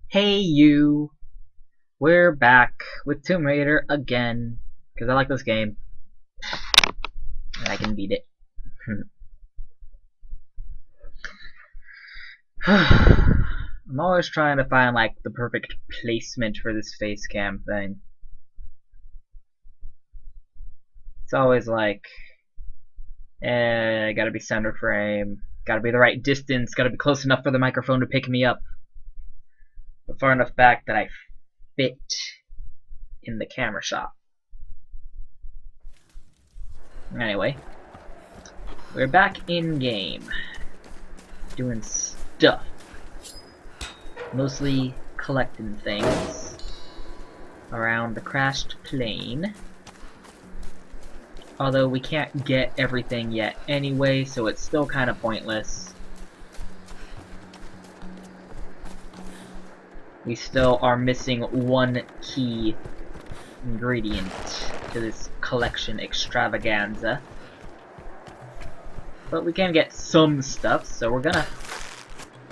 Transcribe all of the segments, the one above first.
Hey you! We're back with Tomb Raider again, because I like this game, and I can beat it. I'm always trying to find, like, the perfect placement for this face cam thing. It's always like, gotta be center frame, gotta be the right distance, gotta be close enough for the microphone to pick me up, but far enough back that I fit in the camera shot. Anyway, we're back in game, doing stuff. Mostly collecting things around the crashed plane. Although we can't get everything yet anyway, so it's still kind of pointless. We still are missing one key ingredient to this collection extravaganza. But we can get some stuff, so we're gonna...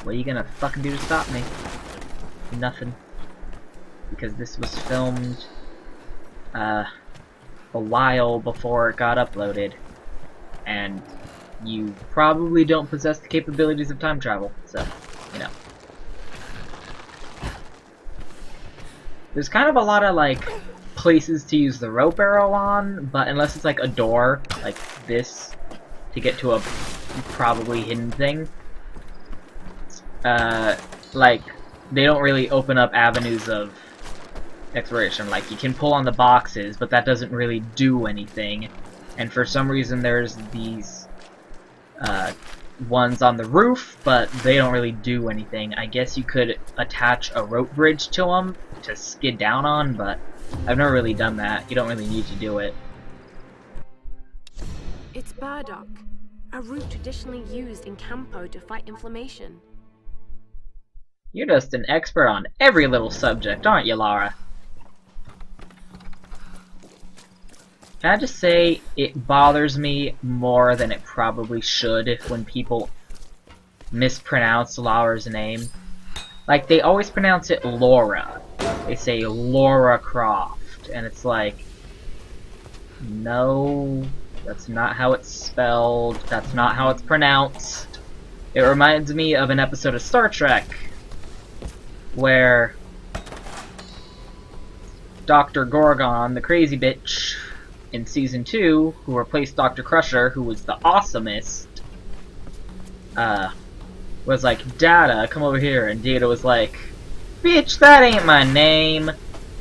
What are you gonna fucking do to stop me? Nothing. Because this was filmed a while before it got uploaded. And you probably don't possess the capabilities of time travel, so, you know. There's kind of a lot of, like, places to use the rope arrow on, but unless it's like a door, like this, to get to a probably hidden thing, like, they don't really open up avenues of exploration. Like, you can pull on the boxes, but that doesn't really do anything. And for some reason there's these ones on the roof, but they don't really do anything. I guess you could attach a rope bridge to them to skid down on, but I've never really done that. You don't really need to do it. It's burdock, a root traditionally used in Campo to fight inflammation. You're just an expert on every little subject, aren't you, Lara? Can I just say, it bothers me more than it probably should when people mispronounce Lara's name. Like, they always pronounce it Laura. They say Laura Croft, and it's like, no, that's not how it's spelled, that's not how it's pronounced. It reminds me of an episode of Star Trek where Dr. Gorgon, the crazy bitch, in Season 2, who replaced Dr. Crusher, who was the awesomest, was like, Data, come over here, and Data was like, bitch, that ain't my name!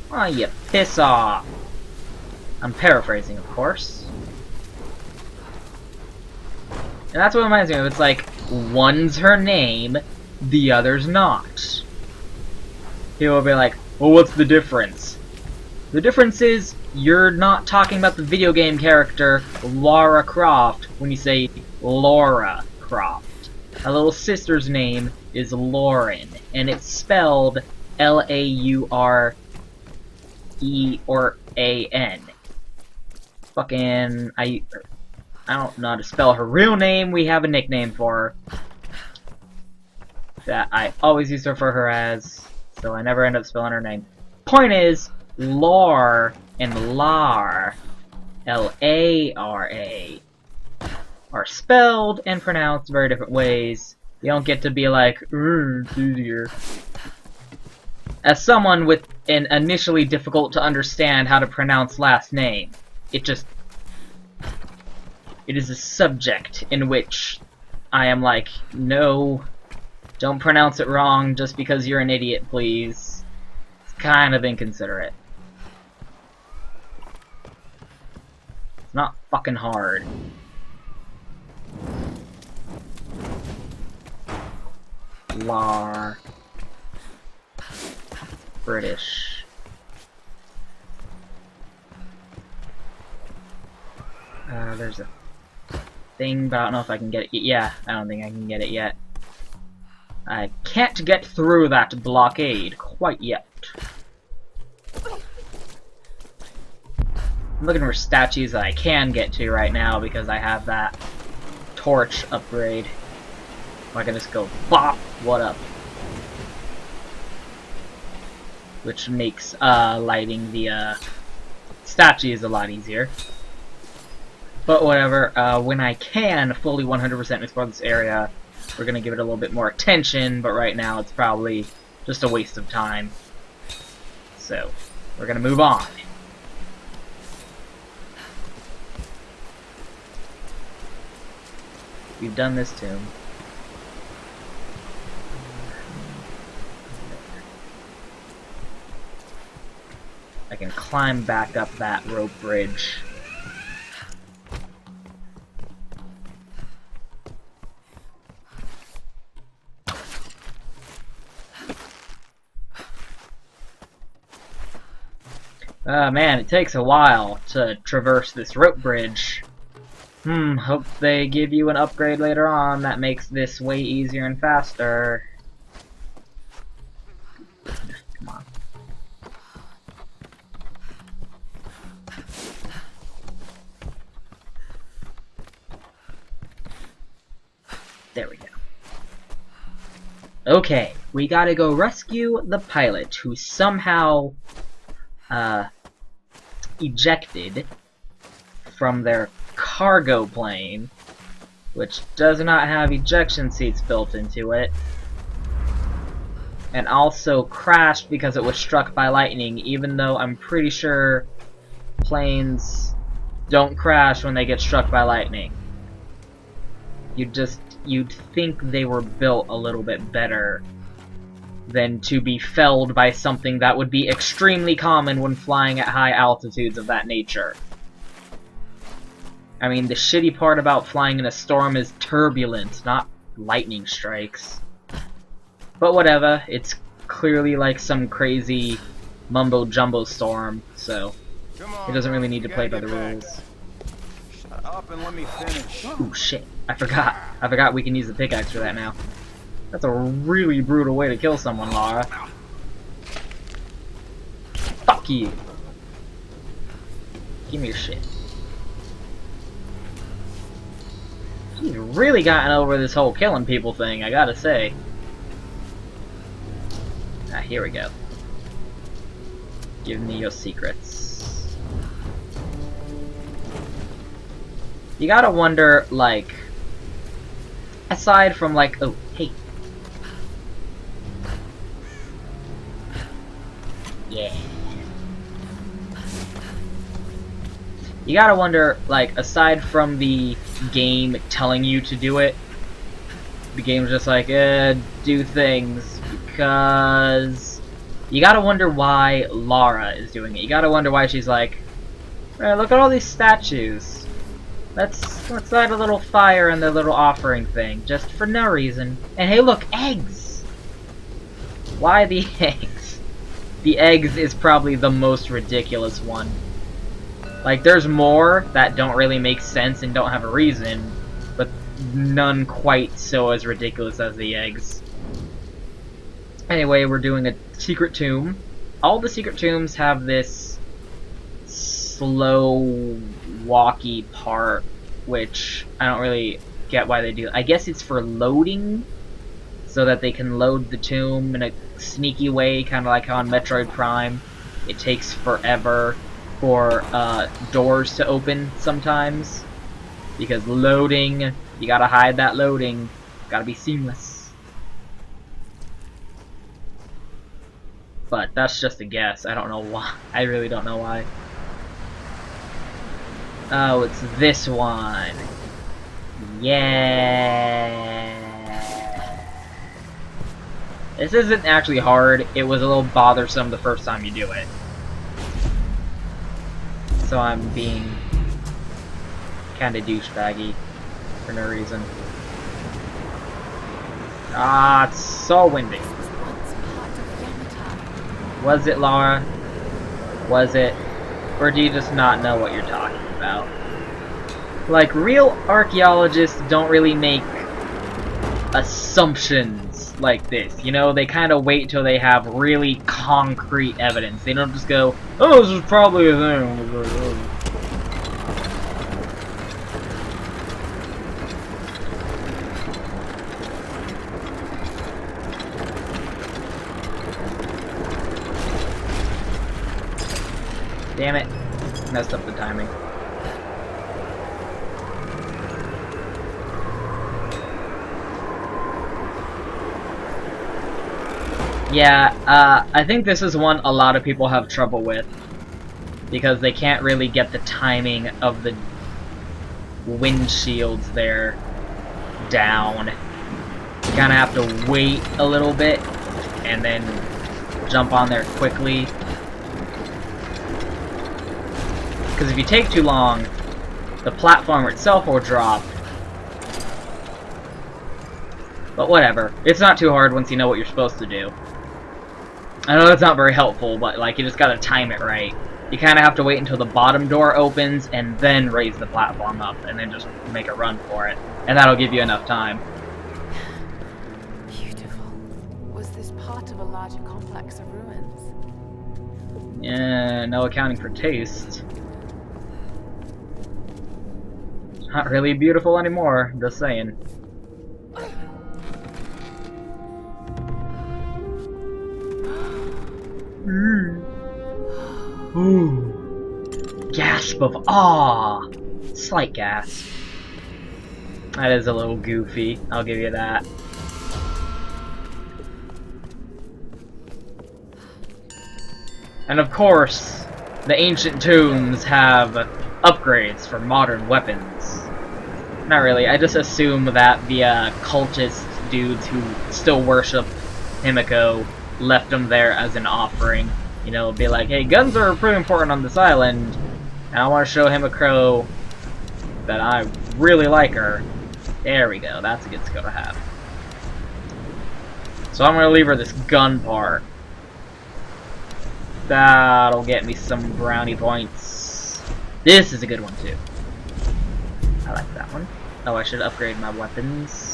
Why you piss off? I'm paraphrasing, of course. And that's what it reminds me of. It's like, one's her name, the other's not. People will be like, well, what's the difference? The difference is, you're not talking about the video game character Lara Croft when you say Laura Croft. Her little sister's name is Lauren, and it's spelled L-A-U-R-E or A-N. Fucking, I don't know how to spell her real name. We have a nickname for her that I always used to refer her as, so I never end up spelling her name. Point is, Lar and Lar, L-A-R-A, are spelled and pronounced very different ways. You don't get to be like, it's easier. As someone with an initially difficult to understand how to pronounce last name, it is a subject in which I am like, no, don't pronounce it wrong just because you're an idiot, please. It's kind of inconsiderate. It's not fucking hard. Lar. British. There's a thing, but I don't know if I can get it. Yeah, I don't think I can get it yet. I can't get through that blockade quite yet. I'm looking for statues that I can get to right now because I have that torch upgrade. I can just go bop, what up? which makes lighting the statues a lot easier. But whatever, when I can fully 100% explore this area, we're gonna give it a little bit more attention, but right now it's probably just a waste of time. So, we're gonna move on. We've done this tomb. I can climb back up that rope bridge. Man, it takes a while to traverse this rope bridge. Hope they give you an upgrade later on that makes this way easier and faster. Come on. There we go. Okay, we gotta go rescue the pilot who somehow ejected from their cargo plane, which does not have ejection seats built into it, and also crashed because it was struck by lightning, even though I'm pretty sure planes don't crash when they get struck by lightning. You'd think they were built a little bit better than to be felled by something that would be extremely common when flying at high altitudes of that nature. I mean, the shitty part about flying in a storm is turbulence, not lightning strikes. But whatever, it's clearly like some crazy mumbo-jumbo storm, so it doesn't really need to play by the rules. Shut up and let me finish. Ooh, shit. I forgot we can use the pickaxe for that now. That's a really brutal way to kill someone, Lara. Fuck you. Give me your shit. She's really gotten over this whole killing people thing, I gotta say. Ah, here we go. Give me your secrets. You gotta wonder, like, aside from, like, oh, hey. Yeah. You gotta wonder, like, aside from the game telling you to do it, the game's just like, do things, because you gotta wonder why Lara is doing it. You gotta wonder why she's like, look at all these statues. Let's light a little fire in the little offering thing, just for no reason. And hey look, eggs! Why the eggs? The eggs is probably the most ridiculous one. Like, there's more that don't really make sense and don't have a reason, but none quite so as ridiculous as the eggs. Anyway, we're doing a secret tomb. All the secret tombs have this slow, walky part, which I don't really get why they do. I guess it's for loading, so that they can load the tomb in a sneaky way, kind of like how on Metroid Prime. It takes forever for doors to open sometimes, because loading, you gotta hide that loading, gotta be seamless. But that's just a guess, I don't know why, I really don't know why. Oh, it's this one. Yeah. This isn't actually hard, it was a little bothersome the first time you do it. So I'm being kinda douchebaggy for no reason. Ah, it's so windy. Was it, Lara? Was it? Or do you just not know what you're talking about? Like, real archaeologists don't really make assumptions like this, you know? They kind of wait till they have really concrete evidence. They don't just go, oh, this is probably a thing. Damn it. Messed up the timing. Yeah, I think this is one a lot of people have trouble with. Because they can't really get the timing of the windshields there down. You kind of have to wait a little bit and then jump on there quickly. Because if you take too long, the platform itself will drop. But whatever. It's not too hard once you know what you're supposed to do. I know that's not very helpful, but like you just gotta time it right. You kind of have to wait until the bottom door opens and then raise the platform up and then just make a run for it. And that'll give you enough time. Beautiful. Was this part of a larger complex of ruins? Yeah, no accounting for taste. It's not really beautiful anymore, just saying. Ooh. Gasp of awe! Slight gasp. That is a little goofy, I'll give you that. And of course, the ancient tombs have upgrades for modern weapons. Not really, I just assume that the cultist dudes who still worship Himiko left them there as an offering. You know, be like, hey, guns are pretty important on this island, and I want to show Himiko that I really like her. There we go, that's a good skill to have. So I'm going to leave her this gun part. That'll get me some brownie points. This is a good one too. I like that one. Oh, I should upgrade my weapons.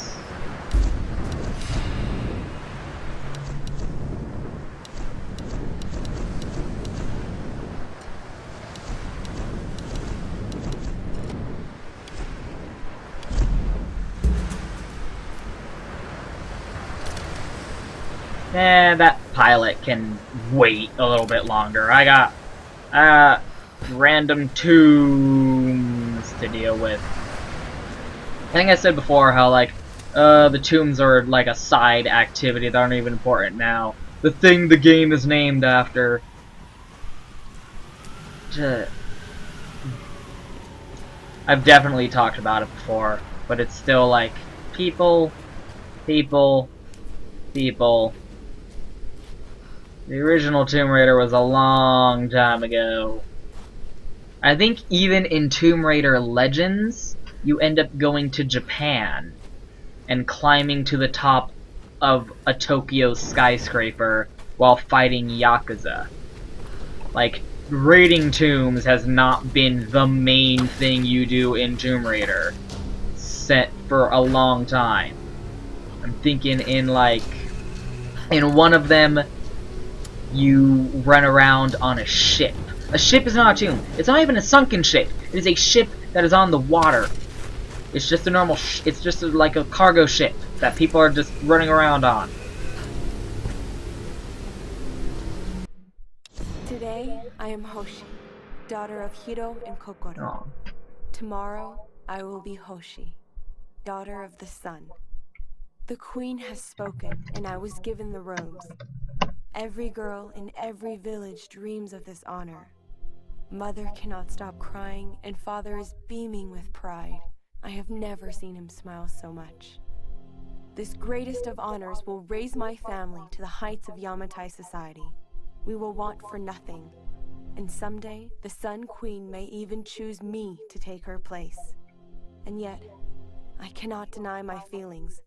Eh, that pilot can wait a little bit longer. I got random tombs to deal with. I think I said before how like the tombs are like a side activity that aren't even important now. The thing the game is named after. I've definitely talked about it before, but it's still like people. The original Tomb Raider was a long time ago. I think even in Tomb Raider Legends, you end up going to Japan and climbing to the top of a Tokyo skyscraper while fighting Yakuza. Like, raiding tombs has not been the main thing you do in Tomb Raider set for a long time. I'm thinking in like, in one of them, you run around on a ship. A ship is not a tomb. It's not even a sunken ship. It is a ship that is on the water. It's just a normal it's just like a cargo ship that people are just running around on. Today, I am Hoshi, daughter of Hiro and Kokoro. Oh. Tomorrow, I will be Hoshi, daughter of the sun. The queen has spoken, and I was given the robes. Every girl in every village dreams of this honor. Mother cannot stop crying, and father is beaming with pride. I have never seen him smile so much. This greatest of honors will raise my family to the heights of Yamatai society. We will want for nothing, and someday the Sun Queen may even choose me to take her place. And yet, I cannot deny my feelings.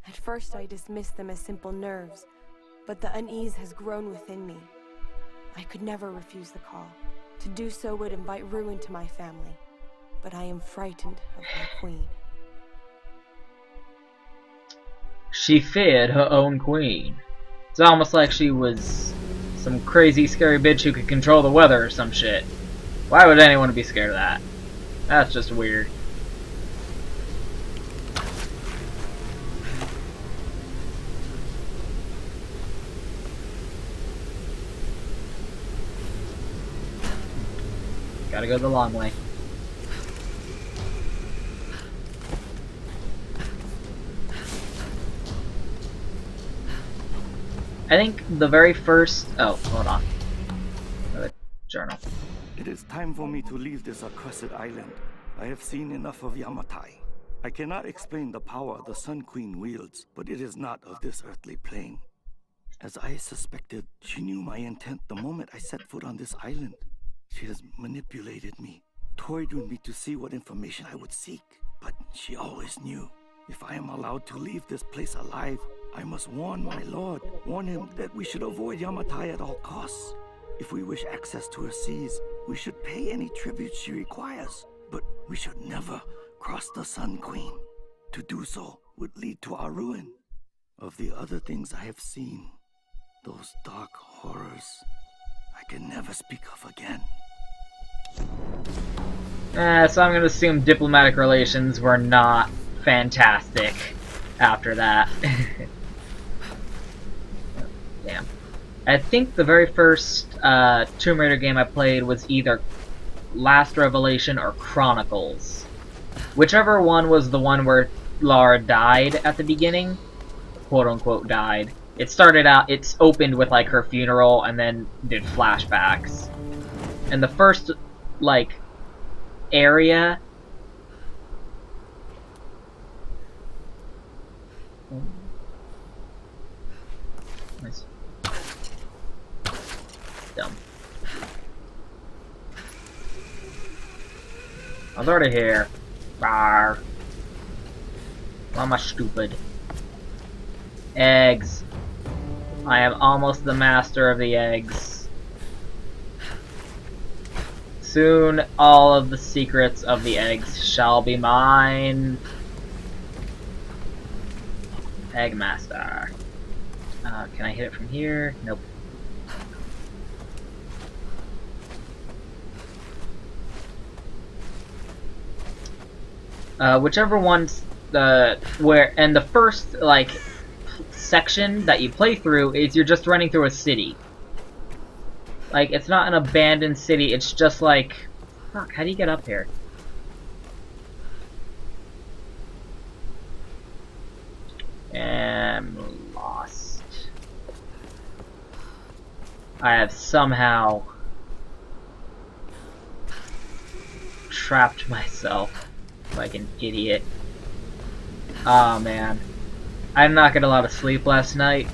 At first I dismissed them as simple nerves, but the unease has grown within me. I could never refuse the call. To do so would invite ruin to my family, but I am frightened of my queen. She feared her own queen. It's almost like she was some crazy, scary bitch who could control the weather or some shit. Why would anyone be scared of that? That's just weird. Gotta go the long way. I think the very first... Oh, hold on. Another journal. It is time for me to leave this accursed island. I have seen enough of Yamatai. I cannot explain the power the Sun Queen wields, but it is not of this earthly plane. As I suspected, she knew my intent the moment I set foot on this island. She has manipulated me, toyed with me to see what information I would seek. But she always knew. If I am allowed to leave this place alive, I must warn my lord, warn him that we should avoid Yamatai at all costs. If we wish access to her seas, we should pay any tribute she requires. But we should never cross the Sun Queen. To do so would lead to our ruin. Of the other things I have seen, those dark horrors, I can never speak of again. So I'm gonna assume diplomatic relations were not fantastic after that. Damn. I think the very first Tomb Raider game I played was either Last Revelation or Chronicles. Whichever one was the one where Lara died at the beginning, quote-unquote died. It started out, it's opened with like her funeral and then did flashbacks. And the first, like, area... Nice. Dumb. I was already here. Rawr. Why am I stupid? Eggs. I am almost the master of the eggs. Soon, all of the secrets of the eggs shall be mine. Egg master. Can I hit it from here? Nope. Whichever one's and the first like section that you play through is you're just running through a city. Like, it's not an abandoned city, it's just like, fuck, how do you get up here? I'm lost. I have somehow trapped myself like an idiot. Oh man. I did not get a lot of sleep last night,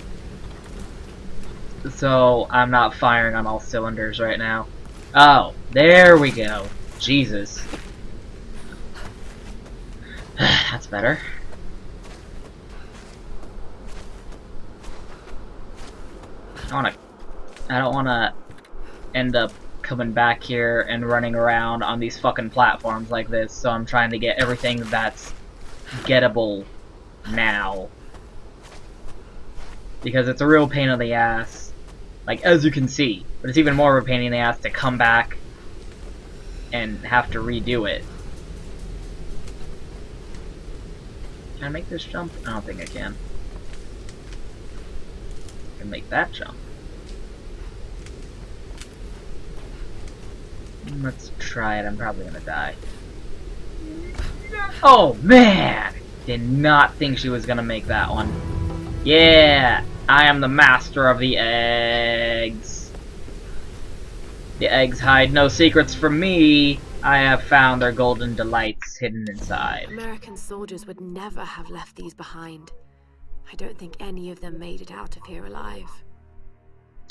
so I'm not firing on all cylinders right now. Oh, there we go. Jesus. That's better. I don't wanna end up coming back here and running around on these fucking platforms like this, so I'm trying to get everything that's gettable now. Because it's a real pain in the ass, like, as you can see, but it's even more of a pain in the ass to come back and have to redo it. Can I make this jump? I don't think I can. I can make that jump. Let's try it. I'm probably gonna die. Oh man! Did not think she was gonna make that one. Yeah! I am the master of the eggs. The eggs hide no secrets from me. I have found their golden delights hidden inside. American soldiers would never have left these behind. I don't think any of them made it out of here alive.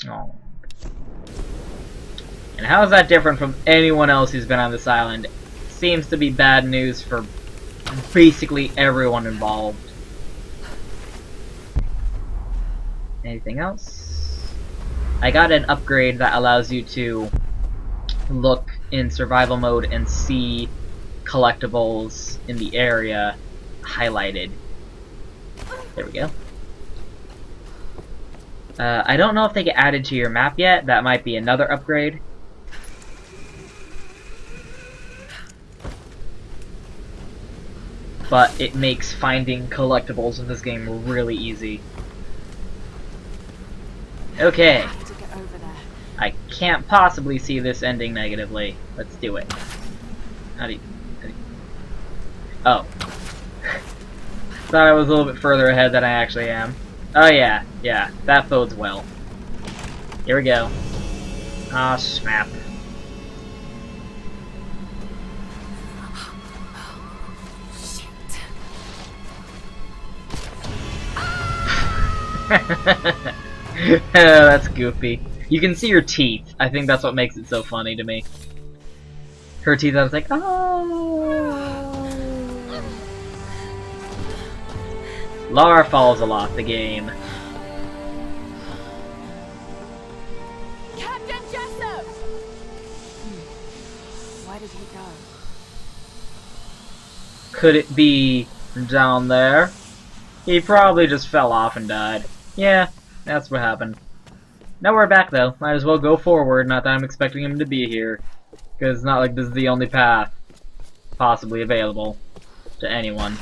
Oh. And how is that different from anyone else who's been on this island? Seems to be bad news for basically everyone involved. Anything else? I got an upgrade that allows you to look in survival mode and see collectibles in the area highlighted. There we go. I don't know if they get added to your map yet. That might be another upgrade. But it makes finding collectibles in this game really easy. Okay. I have to get over there. I can't possibly see this ending negatively. Let's do it. How do you... Oh. Thought I was a little bit further ahead than I actually am. Oh yeah, yeah, that bodes well. Here we go. Ah, snap. Oh, that's goofy. You can see her teeth. I think that's what makes it so funny to me. Her teeth, I was like, oh. Lara falls a lot, the game. Captain Jessup! Why did he go? Could it be down there? He probably just fell off and died. Yeah, that's what happened. Now we're back though. Might as well go forward, not that I'm expecting him to be here. Because it's not like this is the only path possibly available to anyone.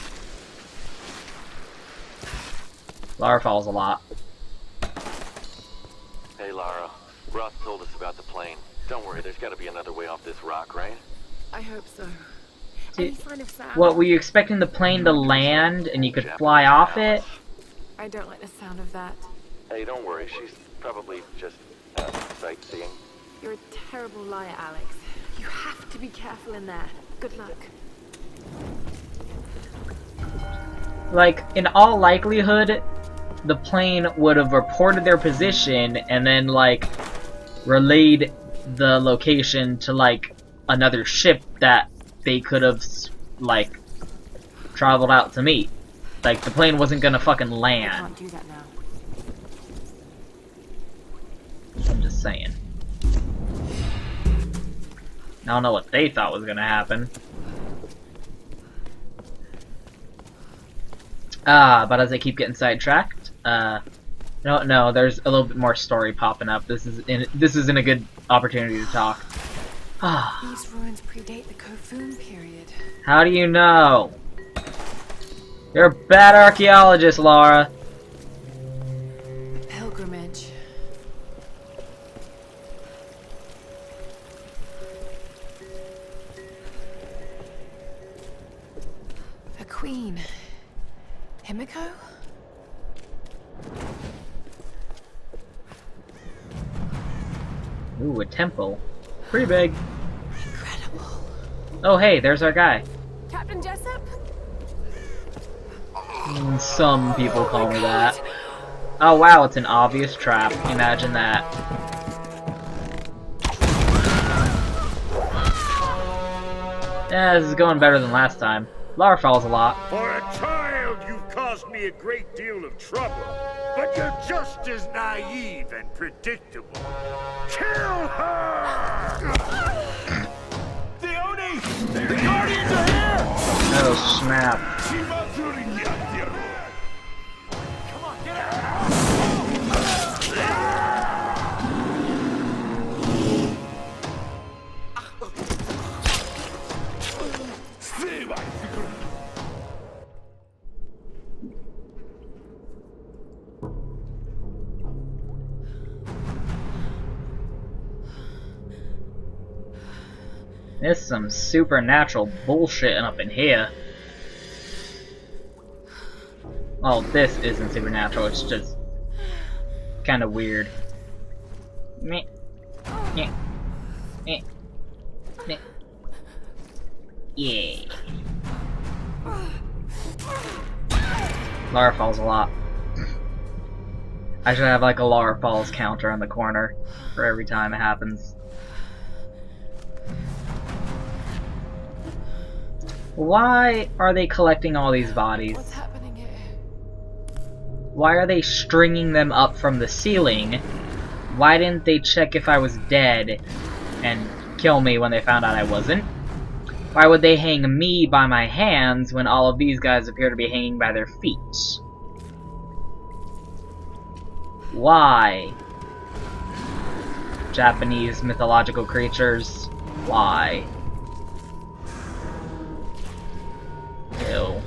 Lara falls a lot. Hey Lara, Roth told us about the plane. Don't worry, there's gotta be another way off this rock, right? I hope so. See, Any sign of sound? what, were you expecting the plane to land and you could fly off it? I don't like the sound of that. Hey, don't worry, she's probably just sightseeing. You're a terrible liar, Alex. You have to be careful in there. Good luck. Like, in all likelihood, the plane would have reported their position and then, like, relayed the location to, like, another ship that they could have, like, traveled out to meet. Like, the plane wasn't gonna fucking I land. can't do that now. I'm just saying. I don't know what they thought was gonna happen. But as I keep getting sidetracked, no, there's a little bit more story popping up. This isn't a good opportunity to talk. These ruins predate the Kofun period. How do you know? You're a bad archaeologist, Lara. Pilgrimage. A queen. Himiko? Ooh, a temple. Pretty big. Incredible. Oh, hey, there's our guy. Captain Jessup? Some people call me that. Oh wow, it's an obvious trap. Imagine that. Yeah, this is going better than last time. Lara falls a lot. For a child, you've caused me a great deal of trouble. But you're just as naive and predictable. Kill her! Theone! The Guardians are here! Oh snap. Come on, get out! There's some supernatural bullshit up in here. Well, this isn't supernatural, it's just kind of weird. Meh. Meh. Meh. Meh. Yeah. Lara falls a lot. I should have like a Lara falls counter on the corner for every time it happens. Why are they collecting all these bodies? What's happening here? Why are they stringing them up from the ceiling? Why didn't they check if I was dead and kill me when they found out I wasn't? Why would they hang me by my hands when all of these guys appear to be hanging by their feet? Why? Japanese mythological creatures. Why? Ew.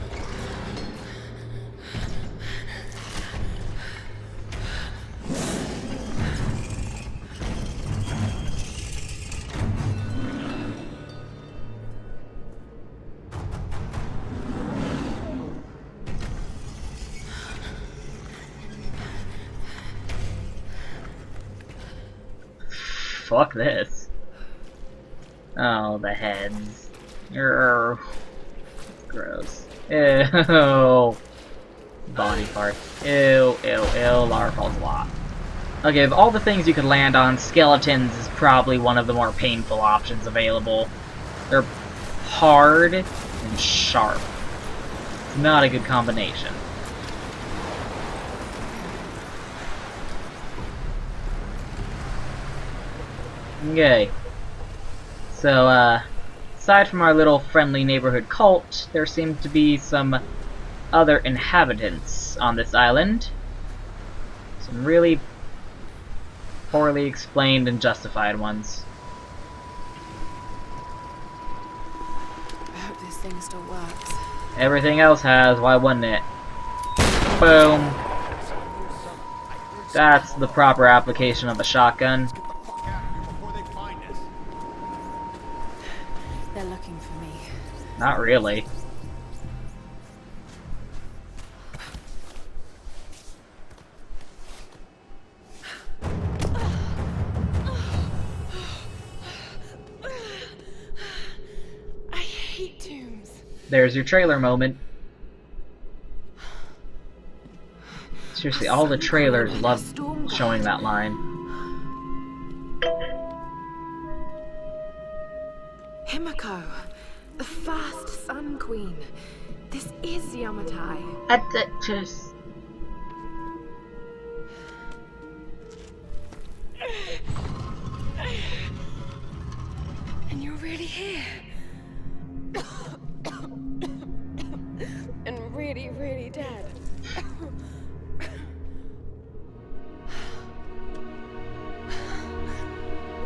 fuck this. Oh, the heads. Urgh. Gross. Ew. Body parts. Ew, ew, ew. Lara falls a lot. Okay, of all the things you could land on, skeletons is probably one of the more painful options available. They're hard and sharp. It's not a good combination. Okay. So, aside from our little friendly neighborhood cult, there seem to be some other inhabitants on this island. Some really poorly explained and justified ones. I hope this thing still works. Everything else has, why wouldn't it? Boom. That's the proper application of a shotgun. They're looking for me. Not really. I hate tombs. There's your trailer moment. Seriously, all the trailers love showing that line. Himiko, the first Sun Queen. This is Yamatai. Just... And you're really here. And really, really dead.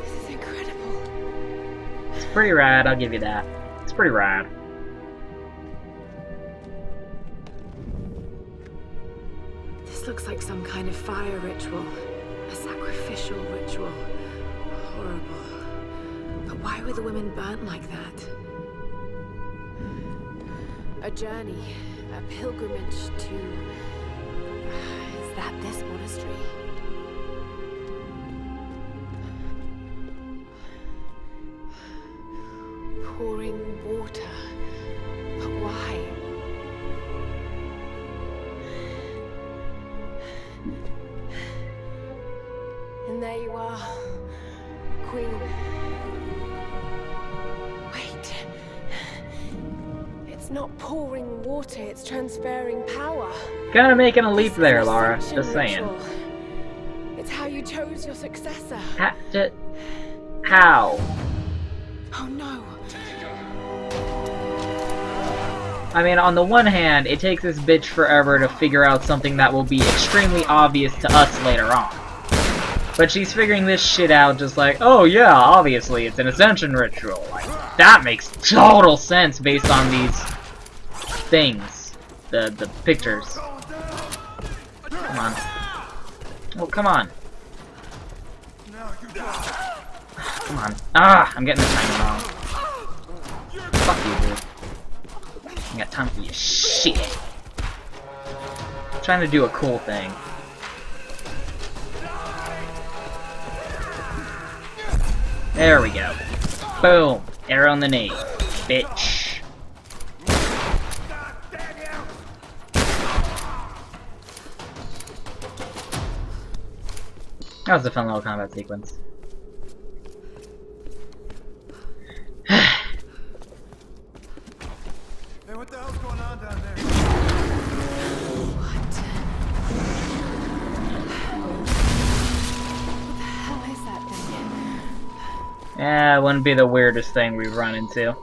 This is incredible. It's pretty rad, I'll give you that. It's pretty rad. This looks like some kind of fire ritual. A sacrificial ritual. Horrible. But why were the women burnt like that? A journey. A pilgrimage to... Is that this monastery? Pouring water. But why? And there you are, Queen. Wait. It's not pouring water, it's transferring power. Kinda making a leap This there, Lara. ascension Just saying. ritual. It's how you chose your successor. How? Oh no. I mean, on the one hand, it takes this bitch forever to figure out something that will be extremely obvious to us later on. But she's figuring this shit out just like, oh yeah, obviously, it's an ascension ritual. Like, that makes total sense based on these things. The pictures. Come on. Oh, come on. Come on. Ah, I'm getting the timing wrong. Fuck you, dude. I got time for your shit. I'm trying to do a cool thing. There we go. Boom. Arrow in the knee. Bitch. That was a fun little combat sequence. Hey, what the hell's going on down there? What the hell is that thing? Yeah, it wouldn't be the weirdest thing we've run into.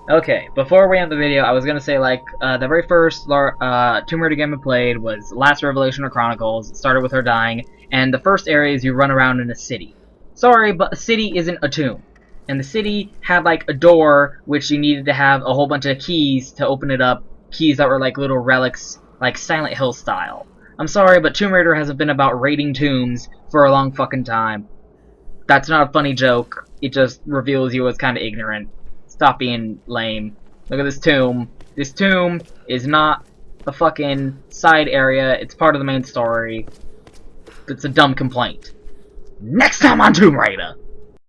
Okay, before we end the video, I was gonna say, like, the very first Tomb Raider game I played was Last Revelation of Chronicles. It started with her dying, and the first area is you run around in a city. Sorry, but a city isn't a tomb. And the city had, like, a door, which you needed to have a whole bunch of keys to open it up. Keys that were, like, little relics, like Silent Hill style. I'm sorry, but Tomb Raider hasn't been about raiding tombs for a long fucking time. That's not a funny joke. It just reveals you as kind of ignorant. Stop being lame. Look at this tomb. This tomb is not a fucking side area. It's part of the main story. It's a dumb complaint. Next time on Tomb Raider!